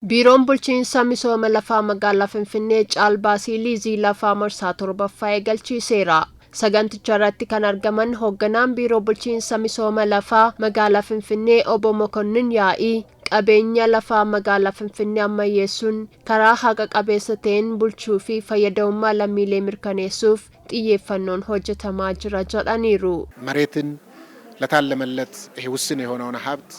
Biiroon bulchiinsa misooma lafaa magaalaa Finfinnee caalbaasii liizii lafaa marsaa torbaffaa eegalchiiseera. Saganticha irratti kan argaman hoogganaan biiroo bulchiinsa misooma lafaa magaalaa Finfinnee obbo Mokonnin Yaa'ii qabeenya lafaa magaalaa Finfinnee ammayyeessuun karaa haqa qabeessa ta'een bulchuu fi fayyadamummaa lammiilee mirkaneessuuf xiyyeeffannoon hojjetamaa jira jedhaniiru. መሬትን ለታለመለት ይሄ ውስን የሆነውን ሀብት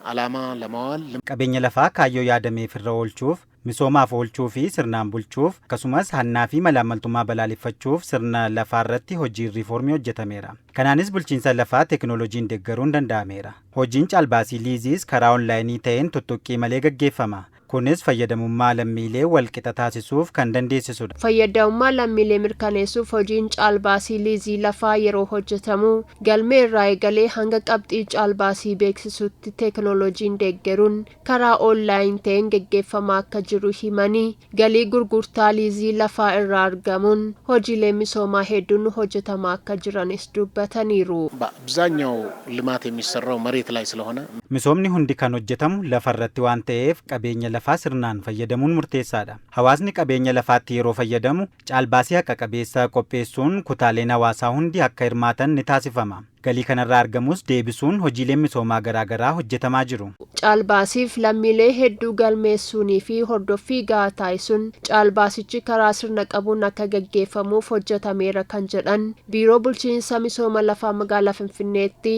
ዓላማ ለማዋል qabeenya lafaa kaayyoo yaadameef irra oolchuuf misoomaaf oolchuu fi sirnaan bulchuuf akkasumas hannaa fi malaamaltummaa balaaleffachuuf sirna lafaa irratti hojii riifoormii hojjetameera. Kanaanis bulchiinsa lafaa teekinooloojiin deeggaruun danda'ameera. Hojiin caalbaasii liiziis karaa onlaayinii ta'een tuttuqqii malee gaggeeffama. Kunis fayyadamummaa lammiilee walqixa taasisuuf kan dandeessisudha. Fayyadamummaa lammiilee mirkaneessuuf hojiin caalbaasii liizii lafaa yeroo hojjetamu galmee irraa eegalee hanga qabxii caalbaasii beeksisutti teekinooloojiin deeggaruun karaa onlaayinii ta'een gaggeeffamaa akka jiru himanii galii gurgurtaa liizii lafaa irraa argamuun hojiilee misoomaa hedduun hojjetamaa akka jiranis dubbataniiru. በአብዛኛው ልማት የሚሰራው መሬት ላይ ስለሆነ misoomni hundi kan hojjetamu lafarratti waan ta'eef qabeenya lafaa sirnaan fayyadamuun murteessaadha. Hawaasni qabeenya lafaatti yeroo fayyadamu caalbaasii haqa qabeessa qopheessuun kutaaleen hawaasaa hundi akka hirmaatan ni taasifama. Galii kanarraa argamus deebisuun hojiileen misoomaa garaagaraa hojjetamaa jiru. Caalbaasiif lammiilee hedduu galmeessuunii fi hordoffii gahaa taasisuun caalbaasichi karaa sirna qabuun akka gaggeeffamuuf hojjetameera kan jedhan biiroo bulchiinsa misooma lafaa magaalaa Finfinneetti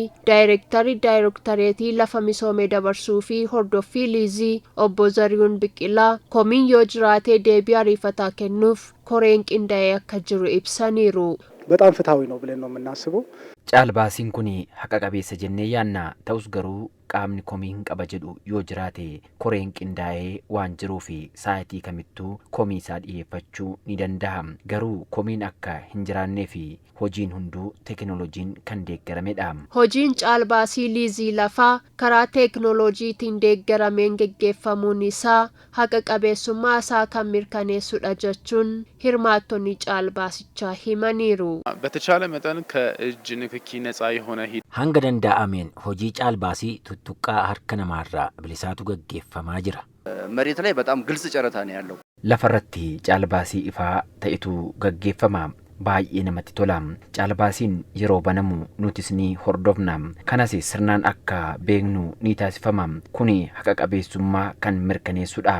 daayirektareetii lafa misoomee dabarsuu fi hordoffii liizii obbo Zarihuun Biqilaa komiin yoo jiraatee deebii ariifataa kennuuf koreen qindaa'ee akka jiru ibsaniiru. በጣም ፍትሃዊ ነው ብለን ነው የምናስበው። caalbaasiin kun haqa qabeessa jennee yaanna ta'us garuu qaamni komii hin qaba jedhu yoo jiraate koreen qindaa'ee waan jiruu fi saayitii kamittuu komii isaa dhiyeeffachuu ni danda'a. Garuu komiin akka hin jiraannee fi hojiin hunduu teekinooloojiin kan deeggaramedha. Hojiin caalbaasii liizii lafaa karaa teekinooloojiitiin deeggarameen gaggeeffamuun isaa haqa qabeessummaa isaa kan mirkaneessudha jechuun hirmaattonni caalbaasichaa himaniiru. በተቻለ መጠን ከእጅ ንክኪ ነፃ የሆነ hanga danda'ameen hojii caalbaasii tuttuqqaa harka namaarraa bilisaatu gaggeeffamaa jira. መሬት ላይ በጣም ግልጽ ጨረታ ነው ያለው። lafarratti caalbaasii ifaa ta'etu gaggeeffama. baay'ee namatti tola. Caalbaasiin yeroo banamu nutis ni hordofna. Kanas sirnaan akka beeknu ni taasifama. Kuni haqa qabeessummaa kan mirkaneessudha.